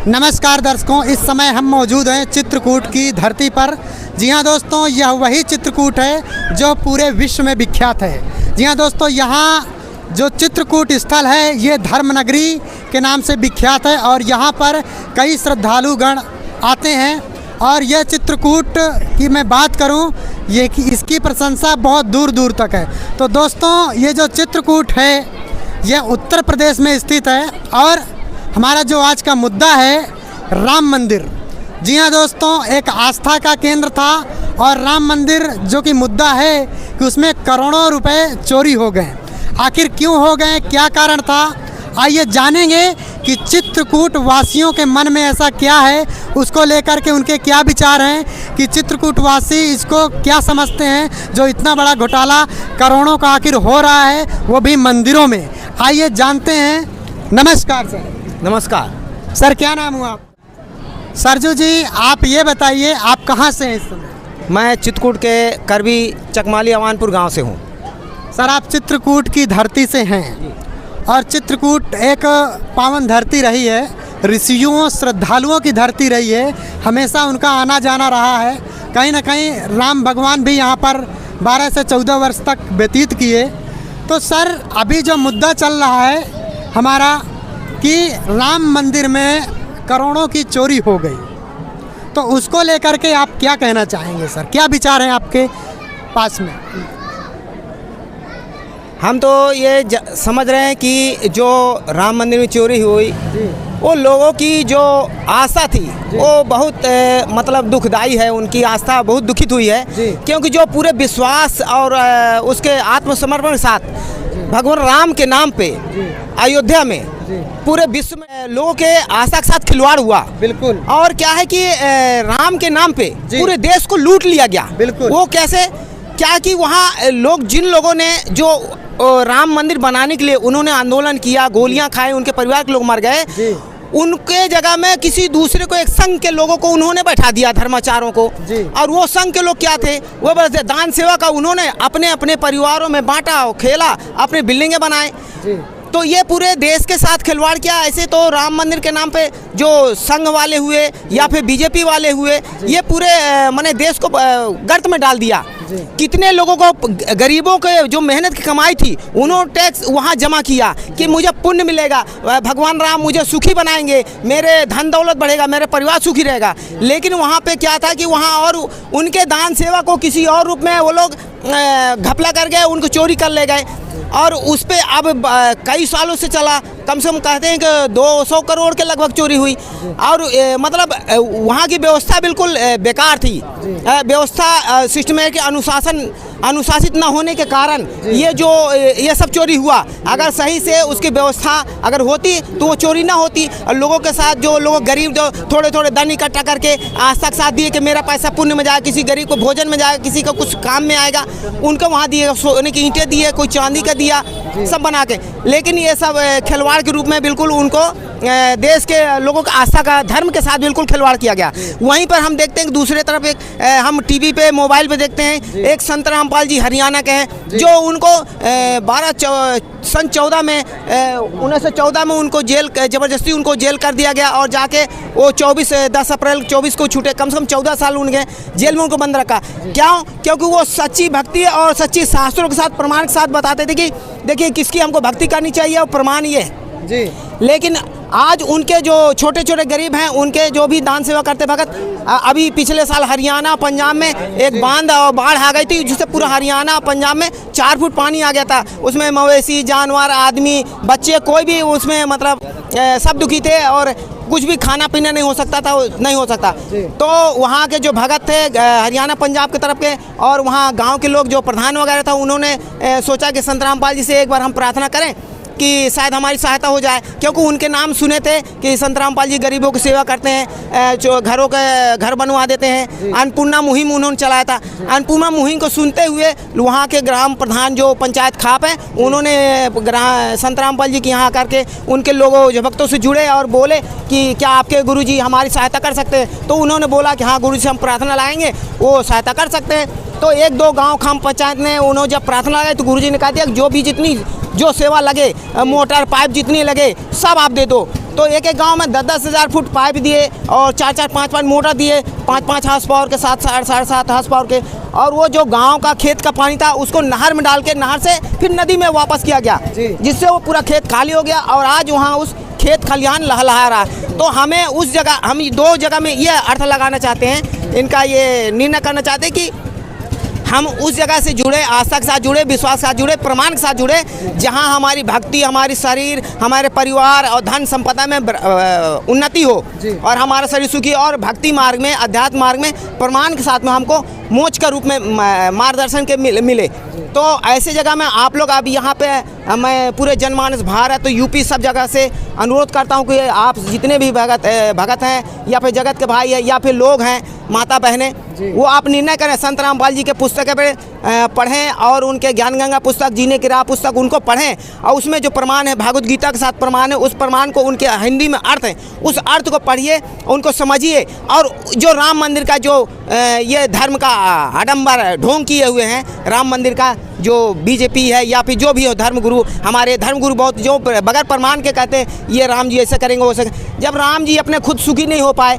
नमस्कार दर्शकों, इस समय हम मौजूद हैं चित्रकूट की धरती पर। जी हाँ दोस्तों, यह वही चित्रकूट है जो पूरे विश्व में विख्यात है। जी हाँ दोस्तों, यहाँ जो चित्रकूट स्थल है ये धर्म नगरी के नाम से विख्यात है और यहाँ पर कई श्रद्धालुगण आते हैं। और यह चित्रकूट की मैं बात करूँ, ये कि इसकी प्रशंसा बहुत दूर दूर तक है। तो दोस्तों, ये जो चित्रकूट है यह उत्तर प्रदेश में स्थित है और हमारा जो आज का मुद्दा है राम मंदिर। जी हाँ दोस्तों, एक आस्था का केंद्र था और राम मंदिर जो कि मुद्दा है कि उसमें करोड़ों रुपए चोरी हो गए। आखिर क्यों हो गए, क्या कारण था, आइए जानेंगे कि चित्रकूट वासियों के मन में ऐसा क्या है, उसको लेकर के उनके क्या विचार हैं कि चित्रकूट वासी इसको क्या समझते हैं जो इतना बड़ा घोटाला करोड़ों का आखिर हो रहा है, वो भी मंदिरों में। आइए जानते हैं। नमस्कार सर। नमस्कार सर, क्या नाम हुआ आप? सरजू जी, आप ये बताइए आप कहाँ से हैं इस समय? मैं चित्रकूट के करबी चकमाली अवानपुर गांव से हूँ। सर, आप चित्रकूट की धरती से हैं और चित्रकूट एक पावन धरती रही है, ऋषियों श्रद्धालुओं की धरती रही है, हमेशा उनका आना जाना रहा है। कहीं ना कहीं राम भगवान भी यहाँ पर 12 से 14 वर्ष तक व्यतीत किए। तो सर, अभी जो मुद्दा चल रहा है हमारा कि राम मंदिर में करोड़ों की चोरी हो गई, तो उसको लेकर के आप क्या कहना चाहेंगे सर? क्या विचार हैं आपके पास में? हम तो ये समझ रहे हैं कि जो राम मंदिर में चोरी हुई वो लोगों की जो आस्था थी वो बहुत मतलब दुखदाई है। उनकी आस्था बहुत दुखित हुई है क्योंकि जो पूरे विश्वास और उसके आत्मसमर्पण के साथ भगवान राम के नाम पे अयोध्या में पूरे विश्व में लोगों के आस्था के साथ खिलवाड़ हुआ। बिल्कुल। और क्या है कि राम के नाम पे पूरे देश को लूट लिया गया। बिल्कुल। वो कैसे, क्या कि वहाँ लोग, जिन लोगों ने जो राम मंदिर बनाने के लिए उन्होंने आंदोलन किया, गोलियां खाए, उनके परिवार के लोग मर गए, उनके जगह में किसी दूसरे को, एक संघ के लोगों को उन्होंने बैठा दिया, धर्माचारों को। और वो संघ के लोग क्या थे, वो बस दान सेवा का उन्होंने अपने अपने परिवारों में बांटा, खेला, अपने बिल्डिंगे बनाए। तो ये पूरे देश के साथ खिलवाड़ किया। ऐसे तो राम मंदिर के नाम पे जो संघ वाले हुए या फिर बीजेपी वाले हुए, ये पूरे मैंने देश को गर्त में डाल दिया। कितने लोगों को, गरीबों के जो मेहनत की कमाई थी, उन्होंने टैक्स वहाँ जमा किया कि मुझे पुण्य मिलेगा, भगवान राम मुझे सुखी बनाएंगे, मेरे धन दौलत बढ़ेगा, मेरे परिवार सुखी रहेगा। लेकिन वहाँ पे क्या था कि वहाँ और उनके दान सेवा को किसी और रूप में वो लोग घपला कर गए, उनको चोरी कर ले गए। और उस पे अब कई सालों से चला, कम से कम कहते हैं कि 200 करोड़ के लगभग चोरी हुई। और मतलब वहाँ की व्यवस्था बिल्कुल बेकार थी। व्यवस्था सिस्टम है कि अनुशासित न होने के कारण ये सब चोरी हुआ। अगर सही से उसकी व्यवस्था अगर होती तो वो चोरी ना होती। और लोगों के साथ जो लोग गरीब, जो थोड़े थोड़े धन इकट्ठा करके आस्था के साथ दिए कि मेरा पैसा पुण्य में जाएगा, किसी गरीब को भोजन में जाएगा, किसी को कुछ काम में आएगा, उनको वहाँ दिए, सोने की ईंटें दिए, कोई चांदी का दिया, सब बना के। लेकिन ये सब खिलवाड़ के रूप में बिल्कुल उनको देश के लोगों का आस्था का, धर्म के साथ बिल्कुल खिलवाड़ किया गया। वहीं पर हम देखते हैं कि दूसरे तरफ एक हम टीवी पे, मोबाइल पे देखते हैं, एक संत रामपाल जी हरियाणा के हैं, जो उनको 1914 में उनको जेल, जबरदस्ती उनको जेल कर दिया गया। और जाके वो 10 अप्रैल 24 को छूटे। कम से कम 14 साल उनके जेल में उनको बंद रखा। क्यों? क्योंकि वो सच्ची भक्ति और सच्ची शास्त्रों के साथ, प्रमाण के साथ बताते थे कि देखिए किसकी हमको भक्ति करनी चाहिए और प्रमाण ये है। लेकिन आज उनके जो छोटे छोटे गरीब हैं, उनके जो भी दान सेवा करते भगत, अभी पिछले साल हरियाणा पंजाब में एक बांध और बाढ़ आ गई थी, जिससे पूरा हरियाणा पंजाब में 4 फुट पानी आ गया था। उसमें मवेशी, जानवर, आदमी, बच्चे, कोई भी उसमें मतलब सब दुखी थे और कुछ भी खाना पीना नहीं हो सकता। तो वहाँ के जो भगत थे हरियाणा पंजाब की तरफ के, और वहाँ गाँव के लोग, जो प्रधान वगैरह था, उन्होंने सोचा कि संत रामपाल जी से एक बार हम प्रार्थना करें कि शायद हमारी सहायता हो जाए। क्योंकि उनके नाम सुने थे कि संत रामपाल जी गरीबों की सेवा करते हैं, जो घरों के घर बनवा देते हैं। अन्नपूर्णा मुहिम उन्होंने चलाया था। अन्नपूर्णा मुहिम को सुनते हुए वहाँ के ग्राम प्रधान, जो पंचायत खाप हैं, उन्होंने संत रामपाल जी के यहाँ करके उनके लोगों, जो भक्तों से जुड़े और बोले कि क्या आपके गुरुजी हमारी सहायता कर सकते हैं? तो उन्होंने बोला कि हाँ गुरुजी से हम प्रार्थना लाएंगे, वो सहायता कर सकते हैं। तो 1-2 गांव खाम पंचायत ने उन्होंने जब प्रार्थना लगाई तो गुरुजी ने कहा दिया जो भी जितनी जो सेवा लगे, मोटर पाइप जितनी लगे सब आप दे दो। तो एक एक गांव में 10-10 हज़ार फुट पाइप दिए और 4-4 5-5 मोटर दिए, 5-5 हाउस पावर के, 7-7 हाउस पावर के, और वो जो गांव का खेत का पानी था उसको नहर में डाल के नहर से फिर नदी में वापस किया गया, जिससे वो पूरा खेत खाली हो गया और आज वहाँ उस खेत खलिहान लहलहा रहा है। तो हमें उस जगह, हम 2 जगह में ये अर्थ लगाना चाहते हैं, इनका ये निर्णय करना चाहते हैं कि हम उस जगह से जुड़े, आस्था के साथ जुड़े, विश्वास के साथ जुड़े, प्रमाण के साथ जुड़े, जहां हमारी भक्ति, हमारी शरीर, हमारे परिवार और धन संपदा में उन्नति हो और हमारा शरीर सुखी, और भक्ति मार्ग में, अध्यात्म मार्ग में प्रमाण के साथ में हमको मोक्ष के रूप में मार्गदर्शन के मिले। तो ऐसे जगह में आप लोग अब यहाँ पे मैं पूरे जनमानस, भारत, यूपी, सब जगह से अनुरोध करता हूँ कि आप जितने भी भगत हैं या फिर जगत के भाई हैं या फिर लोग हैं, माता बहनें, वो आप निर्णय करें, संत रामपाल जी के पुस्तकें पढ़ें और उनके ज्ञान गंगा पुस्तक, जीने की राह पुस्तक, उनको पढ़ें और उसमें जो प्रमाण है, भागवत गीता के साथ प्रमाण है, उस प्रमाण को, उनके हिंदी में अर्थ है, उस अर्थ को पढ़िए, उनको समझिए। और जो राम मंदिर का जो ये धर्म का आडंबर ढोंग किए हुए हैं, राम मंदिर का जो बीजेपी है या फिर जो भी हो धर्म गुरु, हमारे धर्म गुरु बहुत जो बगैर प्रमाण के कहते हैं ये राम जी ऐसे करेंगे वैसे, जब राम जी अपने खुद सुखी नहीं हो पाए,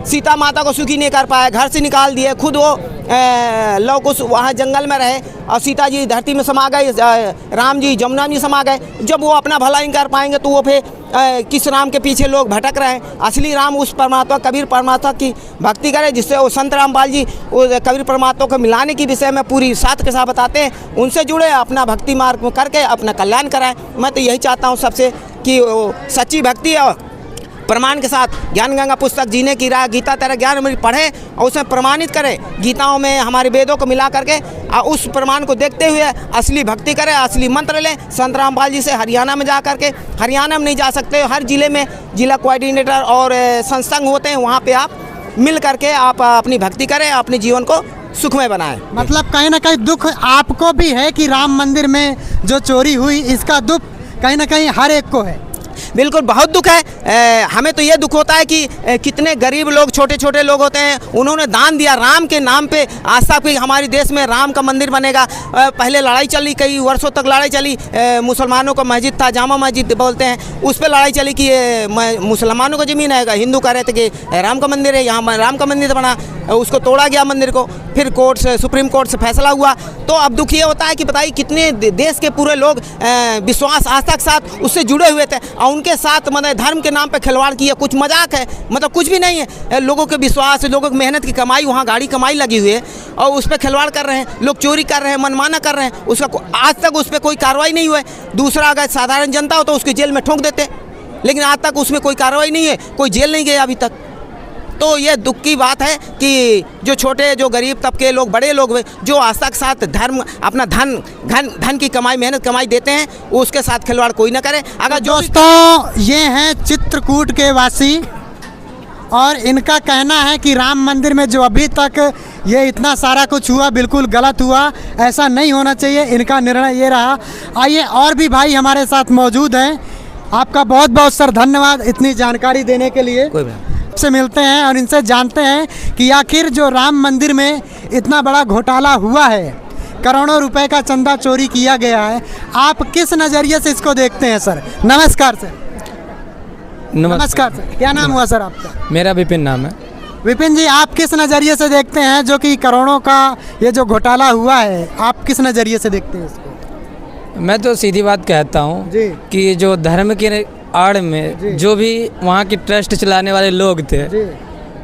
सीता माता को सुखी नहीं कर पाए, घर से निकाल दिए, खुद वो लव कुश वहाँ जंगल में रहे और सीता जी धरती में समा गए, राम जी जमुना में समा गए, जब वो अपना भला नहीं कर पाएंगे तो वो फिर किस राम के पीछे लोग भटक रहे हैं। असली राम उस परमात्मा, कबीर परमात्मा की भक्ति करें, जिससे वो संत रामपाल जी उस कबीर परमात्मा को मिलाने की विषय में पूरी साथ के साथ बताते हैं, उनसे जुड़े, अपना भक्ति मार्ग में करके अपना कल्याण कराएं। मैं तो यही चाहता हूँ सबसे कि वो सच्ची भक्ति और प्रमाण के साथ ज्ञान गंगा पुस्तक, जीने की राह, गीता तेरा ज्ञान अमृत पढ़ें और उसमें प्रमाणित करें, गीताओं में हमारे वेदों को मिला करके और उस प्रमाण को देखते हुए असली भक्ति करें, असली मंत्र लें। संत रामपाल जी से हरियाणा में जा करके, हरियाणा में नहीं जा सकते, हर ज़िले में जिला कोऑर्डिनेटर और संसंग होते हैं, वहाँ पे आप मिल करके आप अपनी भक्ति करें, अपने जीवन को सुखमय बनाएं। मतलब कहीं ना कहीं दुख आपको भी है कि राम मंदिर में जो चोरी हुई, इसका दुख कहीं ना कहीं हर एक को है। बिल्कुल, बहुत दुख है। हमें तो ये दुख होता है कि कितने गरीब लोग, छोटे छोटे लोग होते हैं, उन्होंने दान दिया राम के नाम पे, आस्था की, हमारे देश में राम का मंदिर बनेगा। पहले लड़ाई चली, कई वर्षों तक लड़ाई चली, मुसलमानों का मस्जिद था, जामा मस्जिद बोलते हैं, उस पर लड़ाई चली कि मुसलमानों को ज़मीन है, हिंदू कह रहे थे कि राम का मंदिर है, यहाँ राम का मंदिर बना, उसको तोड़ा गया मंदिर को, फिर कोर्ट से, सुप्रीम कोर्ट से फैसला हुआ। तो अब दुख ये होता है कि बताइए कितने देश के पूरे लोग विश्वास, आस्था के साथ उससे जुड़े हुए थे और उनके साथ मतलब धर्म के नाम पे खिलवाड़ किया। कुछ मजाक है, मतलब कुछ भी नहीं है, लोगों के विश्वास, लोगों की मेहनत की कमाई, वहाँ गाड़ी कमाई लगी हुई है और उस पर खिलवाड़ कर रहे हैं, लोग चोरी कर रहे हैं, मनमाना कर रहे हैं, उसका आज तक उस पर कोई कार्रवाई नहीं हुआ है। दूसरा, अगर साधारण जनता हो तो उसकी जेल में ठोंक देते, लेकिन आज तक उसमें कोई कार्रवाई नहीं है, कोई जेल नहीं गया अभी तक। तो ये दुख की बात है कि जो छोटे, जो गरीब तबके लोग, बड़े लोग जो आस्था के साथ धर्म, अपना धन की कमाई, मेहनत कमाई देते हैं, उसके साथ खिलवाड़ कोई ना करे। अगर दोस्तों, ये हैं चित्रकूट के वासी और इनका कहना है कि राम मंदिर में जो अभी तक ये इतना सारा कुछ हुआ, बिल्कुल गलत हुआ, ऐसा नहीं होना चाहिए। इनका निर्णय ये रहा। आइए, और भी भाई हमारे साथ मौजूद हैं। आपका बहुत बहुत सर धन्यवाद इतनी जानकारी देने के लिए। से मिलते हैं और इनसे जानते हैं कि आखिर जो राम मंदिर में इतना बड़ा घोटाला हुआ है, करोड़ों रुपए का चंदा चोरी किया गया है, आप किस नज़रिए से इसको देखते हैं सर? नमस्कार सर। नमस्कार सर, क्या नाम हुआ सर आपका? मेरा विपिन नाम है। विपिन जी, आप किस नज़रिए से देखते हैं जो कि करोड़ों का ये जो घोटाला हुआ है, आप किस नज़रिए से देखते हैं इसको? मैं तो सीधी बात कहता हूँ कि जो धर्म के आड़ में जो भी वहाँ के ट्रस्ट चलाने वाले लोग थे,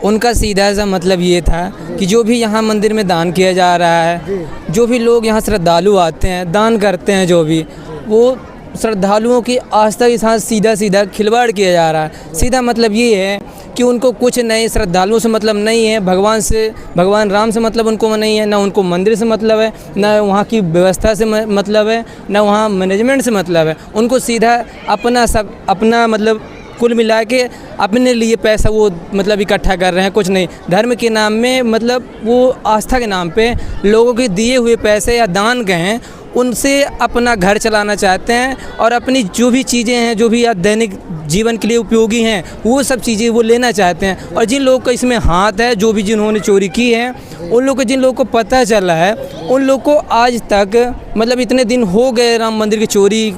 उनका सीधा सा मतलब ये था कि जो भी यहाँ मंदिर में दान किया जा रहा है, जो भी लोग यहाँ श्रद्धालु आते हैं, दान करते हैं, जो भी वो श्रद्धालुओं की आस्था के साथ सीधा खिलवाड़ किया जा रहा है। सीधा मतलब ये है कि उनको कुछ नहीं, श्रद्धालुओं से मतलब नहीं है, भगवान राम से मतलब उनको नहीं है, ना उनको मंदिर से मतलब है, ना वहाँ की व्यवस्था से मतलब है, ना वहाँ मैनेजमेंट से मतलब है। उनको सीधा अपना मतलब कुल मिला के अपने लिए पैसा वो मतलब इकट्ठा कर रहे हैं, कुछ नहीं। धर्म के नाम में मतलब वो आस्था के नाम पे लोगों के दिए हुए पैसे या दान गए हैं, उनसे अपना घर चलाना चाहते हैं और अपनी जो भी चीज़ें हैं, जो भी दैनिक जीवन के लिए उपयोगी हैं, वो सब चीज़ें वो लेना चाहते हैं। और जिन लोगों का इसमें हाथ है, जो भी जिन्होंने चोरी की है, उन लोगों को, जिन लोगों को पता चला है, उन लोगों को आज तक मतलब इतने दिन हो गए राम मंदिर की चोरी,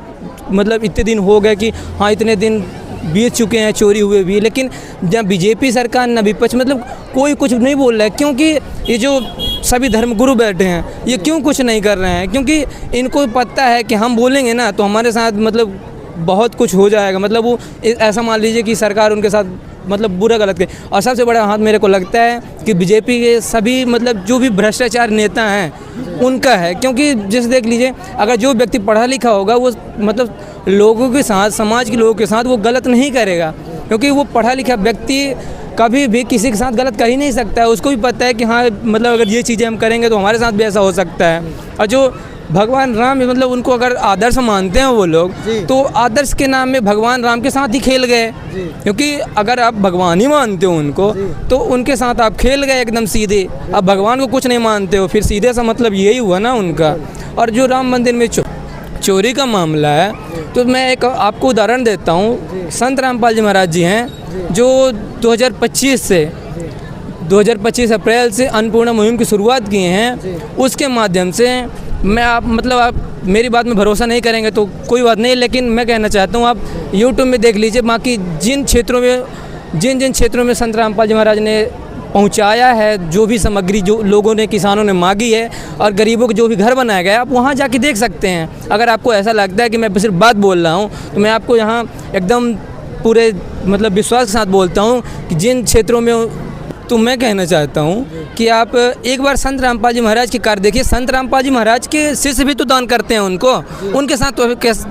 मतलब इतने दिन हो गए कि हाँ इतने दिन बीत चुके हैं चोरी हुए भी, लेकिन जब बीजेपी सरकार न विपक्ष मतलब कोई कुछ नहीं बोल रहा है। क्योंकि ये जो सभी धर्मगुरु बैठे हैं ये क्यों कुछ नहीं कर रहे हैं? क्योंकि इनको पता है कि हम बोलेंगे ना तो हमारे साथ मतलब बहुत कुछ हो जाएगा। मतलब वो ऐसा मान लीजिए कि सरकार उनके साथ मतलब बुरा गलत के। और सबसे बड़ा हाथ मेरे को लगता है कि बीजेपी के सभी मतलब जो भी भ्रष्टाचार नेता हैं उनका है। क्योंकि जैसे देख लीजिए, अगर जो व्यक्ति पढ़ा लिखा होगा वो मतलब लोगों के साथ, समाज के लोगों के साथ वो गलत नहीं करेगा, क्योंकि वो पढ़ा लिखा व्यक्ति कभी भी किसी के साथ गलत कर ही नहीं सकता है। उसको भी पता है कि हाँ मतलब अगर ये चीज़ें हम करेंगे तो हमारे साथ भी ऐसा हो सकता है। और जो भगवान राम मतलब उनको अगर आदर्श मानते हैं वो लोग, तो आदर्श के नाम में भगवान राम के साथ ही खेल गए। क्योंकि अगर आप भगवान ही मानते हो उनको तो उनके साथ आप खेल गए एकदम सीधे। अब भगवान को कुछ नहीं मानते हो फिर सीधे सा मतलब यही हुआ ना उनका। और जो राम मंदिर में चोरी का मामला है तो मैं एक आपको उदाहरण देता हूँ। संत रामपाल जी महाराज जी हैं जो 2025 अप्रैल से अन्नपूर्णा मुहिम की शुरुआत किए हैं। उसके माध्यम से मैं आप मेरी बात में भरोसा नहीं करेंगे तो कोई बात नहीं, लेकिन मैं कहना चाहता हूँ आप यूट्यूब में देख लीजिए। बाकी जिन क्षेत्रों में संत रामपाल जी महाराज ने पहुंचाया है, जो भी सामग्री जो लोगों ने, किसानों ने मांगी है और गरीबों को जो भी घर बनाया गया है, आप वहां जाके देख सकते हैं। अगर आपको ऐसा लगता है कि मैं सिर्फ बात बोल रहा हूं तो मैं आपको यहाँ एकदम पूरे मतलब विश्वास के साथ बोलता हूं कि जिन क्षेत्रों में, तो मैं कहना चाहता हूं कि आप एक बार संत रामपाल जी महाराज की कार्य देखिए। संत रामपाल जी महाराज के शिष्य भी तो दान करते हैं उनको, उनके साथ तो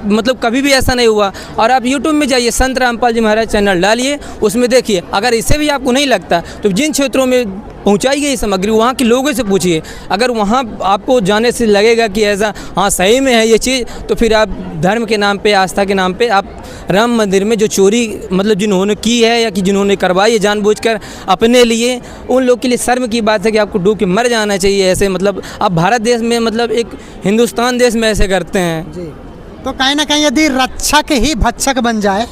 मतलब कभी भी ऐसा नहीं हुआ। और आप यूट्यूब में जाइए, संत रामपाल जी महाराज चैनल डालिए, उसमें देखिए। अगर इससे भी आपको नहीं लगता तो जिन क्षेत्रों में पहुंचाई गई सामग्री वहाँ के लोगों से पूछिए। अगर वहाँ आपको जाने से लगेगा कि ऐसा हाँ सही में है ये चीज़, तो फिर आप धर्म के नाम पे, आस्था के नाम पे आप राम मंदिर में जो चोरी मतलब जिन्होंने की है या कि जिन्होंने करवाई है जानबूझकर अपने लिए, उन लोग के लिए शर्म की बात है कि आपको डूब के मर जाना चाहिए। ऐसे मतलब आप भारत देश में मतलब एक हिंदुस्तान देश में ऐसे करते हैं जी। तो कहीं ना कहीं यदि रक्षक ही भक्षक बन जाए,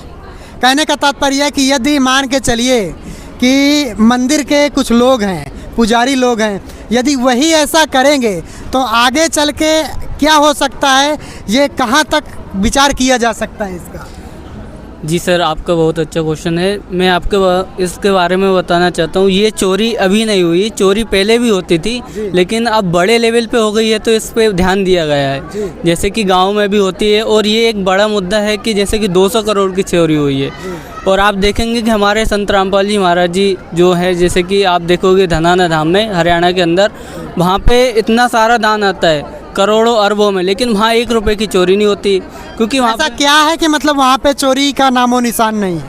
कहने का तात्पर्य है कि यदि मान के चलिए कि मंदिर के कुछ लोग हैं, पुजारी लोग हैं, यदि वही ऐसा करेंगे तो आगे चल के क्या हो सकता है, ये कहाँ तक विचार किया जा सकता है इसका? जी सर, आपका बहुत अच्छा क्वेश्चन है। मैं आपके इसके बारे में बताना चाहता हूँ। ये चोरी अभी नहीं हुई, चोरी पहले भी होती थी, लेकिन अब बड़े लेवल पे हो गई है तो इस पे ध्यान दिया गया है। जैसे कि गांव में भी होती है। और ये एक बड़ा मुद्दा है कि जैसे कि 200 करोड़ की चोरी हुई है। और आप देखेंगे कि हमारे संत रामपाल जी महाराज जी जो है, जैसे कि आप देखोगे धनाना धाम में हरियाणा के अंदर, वहाँ पे इतना सारा दान आता है करोड़ों अरबों में, लेकिन वहाँ 1 रुपए की चोरी नहीं होती। क्योंकि वहाँ ऐसा क्या है कि मतलब वहाँ पे चोरी का नामो निशान नहीं है?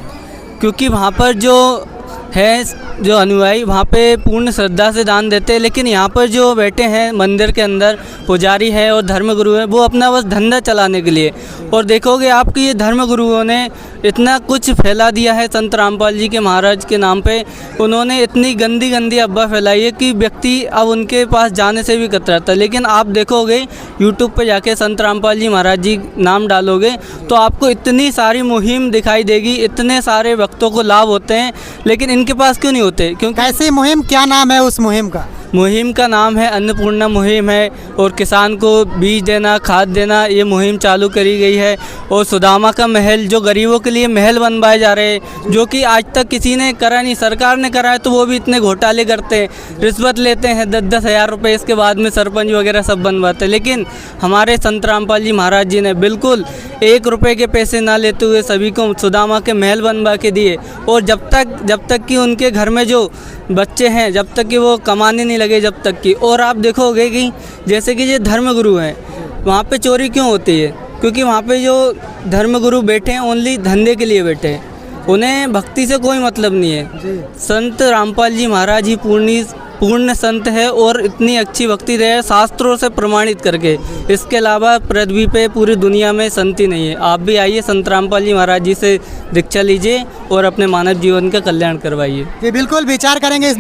क्योंकि वहाँ पर जो है, जो अनुयायी वहाँ पे पूर्ण श्रद्धा से दान देते हैं। लेकिन यहाँ पर जो बैठे हैं मंदिर के अंदर पुजारी है और धर्मगुरु है, वो अपना बस धंधा चलाने के लिए। और देखोगे आपके ये धर्मगुरुओं ने इतना कुछ फैला दिया है संत रामपाल जी के महाराज के नाम पे। उन्होंने इतनी गंदी गंदी अफवाह फैलाई है कि व्यक्ति अब उनके पास जाने से भी कतराता है। लेकिन आप देखोगे यूट्यूब पे जाके संत रामपाल जी महाराज जी नाम डालोगे तो आपको इतनी सारी मुहिम दिखाई देगी, इतने सारे भक्तों को लाभ होते हैं, लेकिन इनके पास क्यों नहीं होते? क्योंकि कैसी मुहिम, क्या नाम है उस मुहिम का? मुहिम का नाम है अन्नपूर्णा मुहिम है। और किसान को बीज देना, खाद देना, ये मुहिम चालू करी गई है। और सुदामा का महल, जो गरीबों के लिए महल बनवाए जा रहे हैं, जो कि आज तक किसी ने करा नहीं। सरकार ने करा है तो वो भी इतने घोटाले करते हैं, रिश्वत लेते हैं 10-10 हज़ार रुपये, इसके बाद में सरपंच वगैरह सब बनवाते हैं। लेकिन हमारे संत रामपाल जी महाराज जी ने बिल्कुल 1 रुपये के पैसे ना लेते हुए सभी को सुदामा के महल बनवा के दिए। और जब तक कि उनके घर में जो बच्चे हैं, जब तक कि वो कमाने नहीं लगे, जब तक कि। और आप देखोगे कि जैसे कि ये धर्मगुरु हैं, वहाँ पे चोरी क्यों होती है? क्योंकि वहाँ पे जो धर्मगुरु बैठे हैं ओनली धंधे के लिए बैठे हैं, उन्हें भक्ति से कोई मतलब नहीं है। संत रामपाल जी महाराज ही पूर्ण संत है और इतनी अच्छी भक्ति रहे शास्त्रों से प्रमाणित करके। इसके अलावा पृथ्वी पे पूरी दुनिया में संत ही नहीं है। आप भी आइए, संत रामपाल जी महाराज जी से दीक्षा लीजिए और अपने मानव जीवन का कल्याण करवाइए। जी बिल्कुल, विचार करेंगे इस